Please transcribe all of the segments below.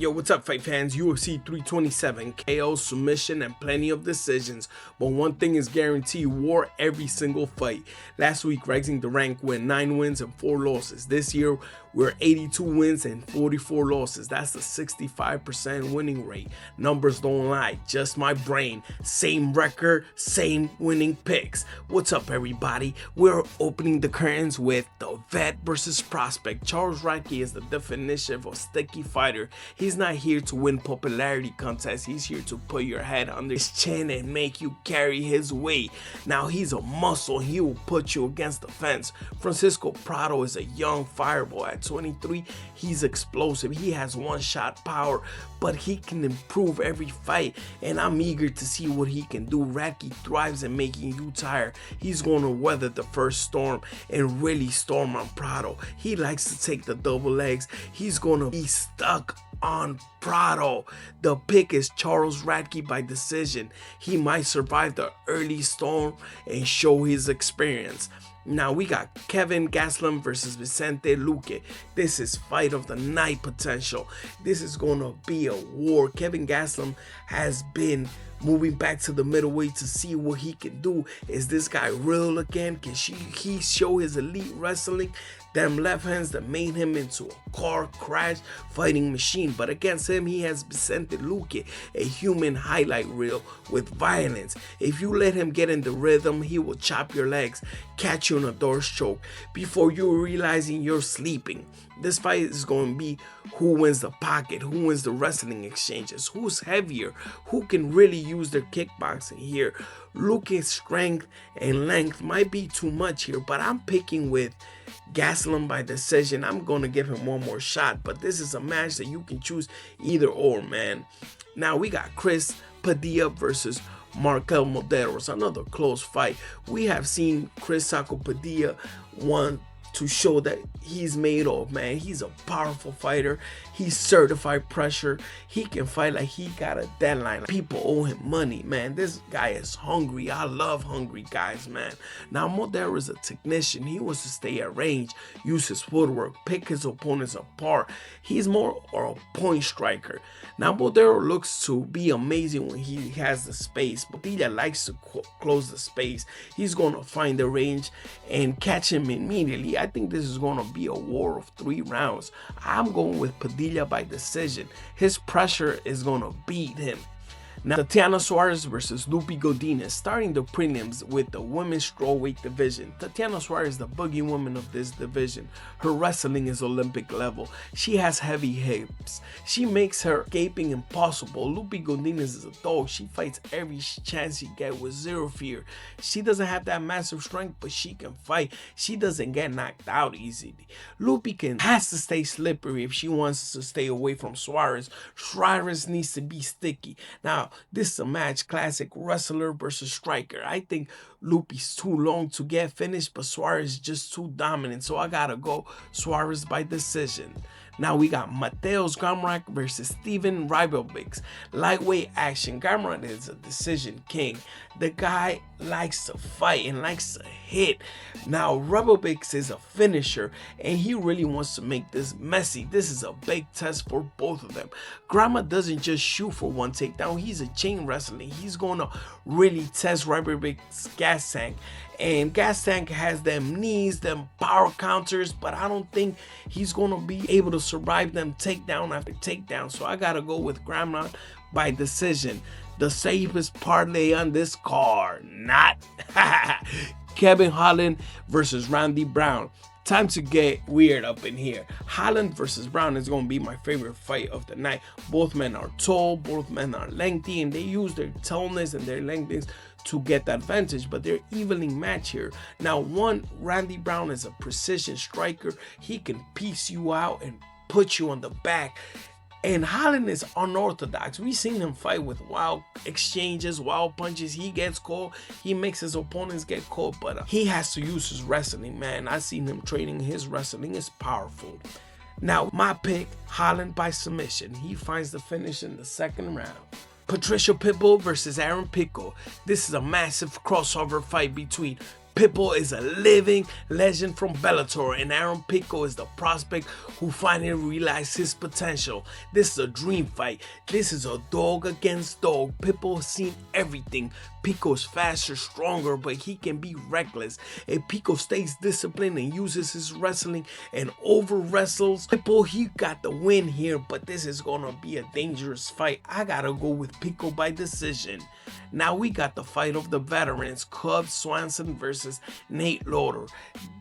Yo, what's up, fight fans? UFC 327, KO, submission, and plenty of decisions. But one thing is guaranteed, war every single fight. Last week, rising the rank with 9 wins and 4 losses. This year, we're 82 wins and 44 losses. That's a 65% winning rate. Numbers don't lie, just my brain. Same record, same winning picks. What's up, everybody? We're opening the curtains with the vet versus prospect. Charles Radtke is the definition of a sticky fighter. He's not here to win popularity contests. He's here to put your head under his chin and make you carry his weight. Now, he's a muscle. He will put you against the fence. Francisco Prado is a young fireball. At 23, he's explosive. He has one-shot power, but he can improve every fight, and I'm eager to see what he can do. Radtke thrives in making you tired. He's going to weather the first storm and really storm on Prado. He likes to take the double legs. He's going to be stuck on Prado. The pick is Charles Radtke by decision. He might survive the early storm and show his experience. Now we got Kelvin Gastelum versus Vicente Luque. This is fight of the night potential. This is going to be a war. Kelvin Gastelum has been moving back to the middleweight to see what he can do. Is this guy real again? Can he show his elite wrestling? Them left hands that made him into a car crash fighting machine. But against him, he has Vicente Luque, a human highlight reel with violence. If you let him get in the rhythm, he will chop your legs, catch you in a door's choke before you're realizing you're sleeping. This fight is going to be who wins the pocket, who wins the wrestling exchanges, who's heavier, who can really use their kickboxing here. Luque's strength and length might be too much here, but I'm picking with Gastelum by decision. I'm going to give him one more shot, but this is a match that you can choose either or, man. Now we got Chris Padilla versus Markel Mederos, another close fight. We have seen Chris Padilla want to show that he's made of, man. He's a powerful fighter. He's certified pressure. He can fight like he got a deadline. People owe him money, man. This guy is hungry. I love hungry guys, man. Now, Mederos is a technician. He wants to stay at range, use his footwork, pick his opponents apart. He's more a point striker. Now, Mederos looks to be amazing when he has the space, but Padilla likes to close the space. He's going to find the range and catch him immediately. I think this is going to be a war of 3 rounds. I'm going with Padilla by decision. His pressure is going to beat him. Now, Tatiana Suarez versus Loopy Godinez, starting the prelims with the women's strawweight division. Tatiana Suarez is the boogie woman of this division. Her wrestling is Olympic level. She has heavy hips. She makes her escaping impossible. Loopy Godinez is a dog. She fights every chance she gets with zero fear. She doesn't have that massive strength, but she can fight. She doesn't get knocked out easily. Loopy has to stay slippery if she wants to stay away from Suarez. Suarez needs to be sticky. Now, this is a match classic wrestler versus striker. I think Loopy's too long to get finished, but Suarez is just too dominant. So I gotta go Suarez by decision. Now we got Mateusz Gamrot versus Steven Ribovics. Lightweight action. Gamrot is a decision king. The guy likes to fight and likes to hit. Now Ribovics is a finisher and he really wants to make this messy. This is a big test for both of them. Gamrot doesn't just shoot for one takedown. He's a chain wrestling. He's going to really test Ribovics' gas tank. And Gas Tank has them knees, them power counters, but I don't think he's going to be able to survive them takedown after takedown. So I got to go with Gamrot by decision. The safest parlay on this card, not. Kevin Holland versus Randy Brown. Time to get weird up in here. Holland versus Brown is going to be my favorite fight of the night. Both men are tall, both men are lengthy, and they use their tallness and their lengthness to get the advantage, but they're evenly matched here. Now, Randy Brown is a precision striker. He can piece you out and put you on the back. And Holland is unorthodox. We've seen him fight with wild exchanges, wild punches. He gets caught. He makes his opponents get caught, but he has to use his wrestling, man. I've seen him training. His wrestling is powerful. Now, my pick, Holland by submission. He finds the finish in the 2nd round. Patricia Pitbull versus Aaron Pico. This is a massive crossover fight between Pitbull is a living legend from Bellator, and Aaron Pico is the prospect who finally realized his potential. This is a dream fight. This is a dog against dog. Pitbull has seen everything. Pico's faster, stronger, but he can be reckless. If Pico stays disciplined and uses his wrestling and over wrestles Pitbull, he got the win here, but this is gonna be a dangerous fight. I gotta go with Pico by decision. Now we got the fight of the veterans, Swanson versus Nate Loder.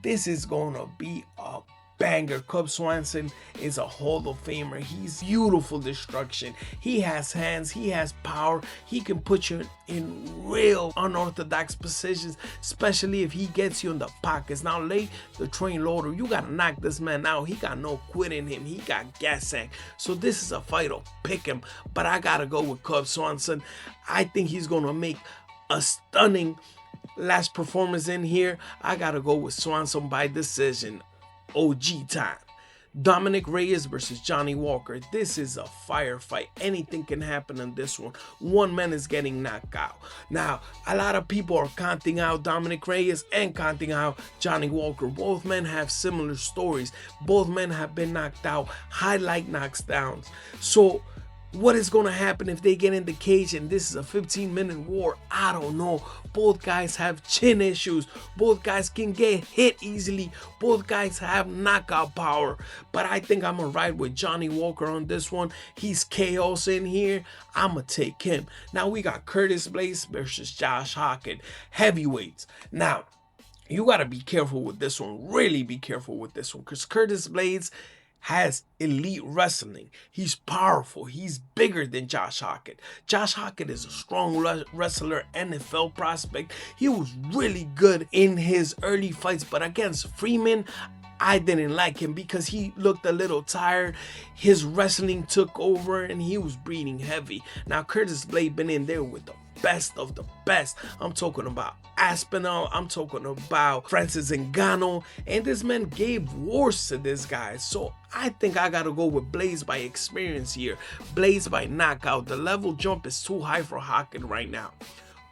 This is gonna be a banger. Swanson is a Hall of Famer. He's beautiful destruction. He has hands, he has power, he can put you in real unorthodox positions, especially if he gets you in the pockets. Now late the train Loder, you gotta knock this man out. He got no quit in him, he got gas sack. So this is a fight to pick him, but I gotta go with Swanson. I think he's gonna make a stunning last performance in here. I gotta go with Swanson by decision. OG time. Dominick Reyes versus Johnny Walker. This is a firefight. Anything can happen in this one. One man is getting knocked out. Now, a lot of people are counting out Dominick Reyes and counting out Johnny Walker. Both men have similar stories. Both men have been knocked out. Highlight knockdowns. So what is going to happen if they get in the cage and this is a 15-minute war? I don't know. Both guys have chin issues. Both guys can get hit easily. Both guys have knockout power. But I think I'm going to ride with Johnny Walker on this one. He's chaos in here. I'm going to take him. Now we got Blaydes versus Josh Hokit. Heavyweights. Now, you got to be careful with this one. Really be careful with this one. Because Blaydes has elite wrestling. He's powerful. He's bigger than Josh Hokit. Josh Hokit is a strong wrestler, NFL prospect. He was really good in his early fights, but against Freeman, I didn't like him because he looked a little tired. His wrestling took over and he was breathing heavy. Now Blaydes been in there with the best of the best. I'm talking about Aspinall, I'm talking about Francis Ngannou, and this man gave wars to this guy. So I think I gotta go with Blaydes by experience here. Blaydes by knockout. The level jump is too high for Hokit right now.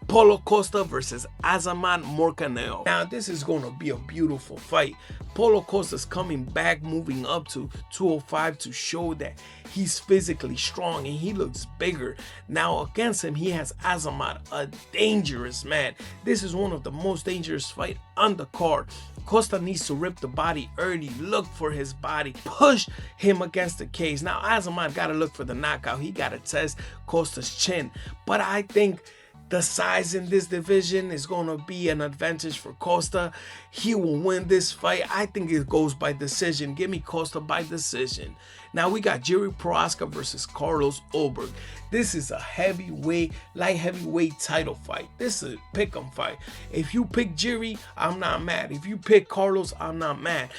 Paulo Costa versus Azamat Murzakanov. Now this is going to be a beautiful fight. Paulo Costa's coming back, moving up to 205 to show that he's physically strong and he looks bigger. Now against him, he has Azamat, a dangerous man. This is one of the most dangerous fights on the card. Costa needs to rip the body early, look for his body, push him against the cage. Now Azamat got to look for the knockout. He got to test Costa's chin. But I think the size in this division is going to be an advantage for Costa. He will win this fight. I think it goes by decision. Give me Costa by decision. Now we got Jiří Procházka versus Carlos Ulberg. This is a light heavyweight title fight. This is a pick'em fight. If you pick Jiří, I'm not mad. If you pick Carlos, I'm not mad.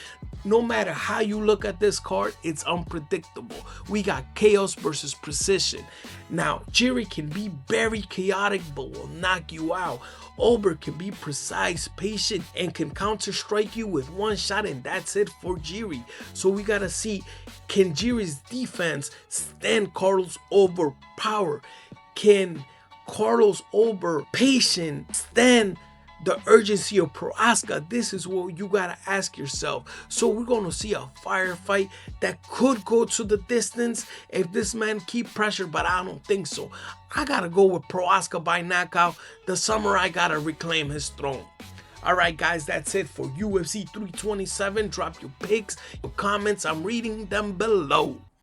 No matter how you look at this card, it's unpredictable. We got chaos versus precision. Now, Jiří can be very chaotic, but will knock you out. Ulberg can be precise, patient, and can counter-strike you with one shot, and that's it for Jiří. So we gotta see, can Jiří's defense stand Carlos Ulberg power? Can Carlos Ulberg patient stand the urgency of Procházka? This is what you gotta ask yourself. So we're gonna see a firefight that could go to the distance if this man keep pressure, but I don't think so. I gotta go with Procházka by knockout. The samurai gotta reclaim his throne. Alright guys, that's it for UFC 327. Drop your picks, your comments, I'm reading them below.